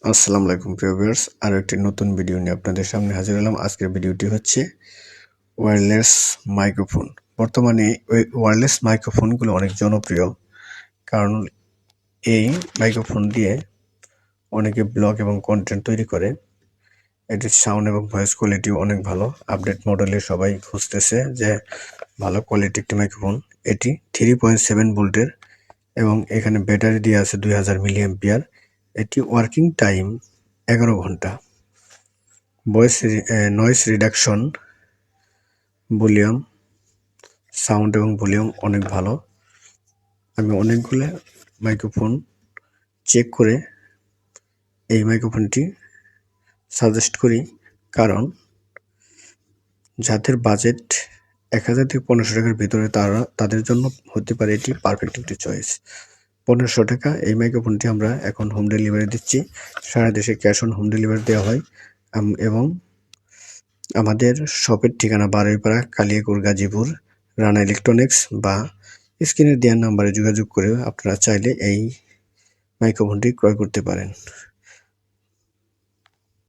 আসসালামু আলাইকুম প্রিয় ভিউয়ার্স, আরও একটি নতুন ভিডিও নিয়ে আপনাদের সামনে হাজির হলাম। আজকের ভিডিওটি হচ্ছে ওয়্যারলেস মাইক্রোফোন। বর্তমানে ওই ওয়্যারলেস মাইক্রোফোনগুলো অনেক জনপ্রিয়, কারণ এই মাইক্রোফোন দিয়ে অনেকে ব্লগ এবং কন্টেন্ট তৈরি করে। এটির সাউন্ড এবং ভয়েস কোয়ালিটি অনেক ভালো। আপডেট মডেলে সবাই খুঁজতেছে যে ভালো কোয়ালিটি একটি মাইক্রোফোন। এটি 3.7 ভোল্টের এবং এখানে ব্যাটারি দিয়ে আছে 2000 মিলিঅ্যাম্পিয়ার। এটি ওয়ার্কিং টাইম 11 ঘন্টা। নয়েজ রিডাকশন, ভলিউম, সাউন্ড এবং ভলিউম অনেক ভালো। আমি অনেকগুলো মাইক্রোফোন চেক করে এই মাইক্রোফোনটি সাজেস্ট করি, কারণ যাদের বাজেট 1000 থেকে 1500 টাকার ভিতরে তাদের জন্য হতে পারে এটি পারফেক্ট একটি চয়েস। 1500 টাকা এই মাইক্রোফোনটি আমরা এখন হোম ডেলিভারি দিচ্ছি। সারা দেশে ক্যাশ অন হোম ডেলিভারি দেওয়া হয় এবং আমাদের শপের ঠিকানা বারুইপাড়া, কালিয়াকৈর, গাজীপুর, রানা ইলেকট্রনিক্স বা স্ক্রিনে দেওয়া নাম্বারে যোগাযোগ করে আপনারা চাইলে এই মাইক্রোফোনটি ক্রয় করতে পারেন।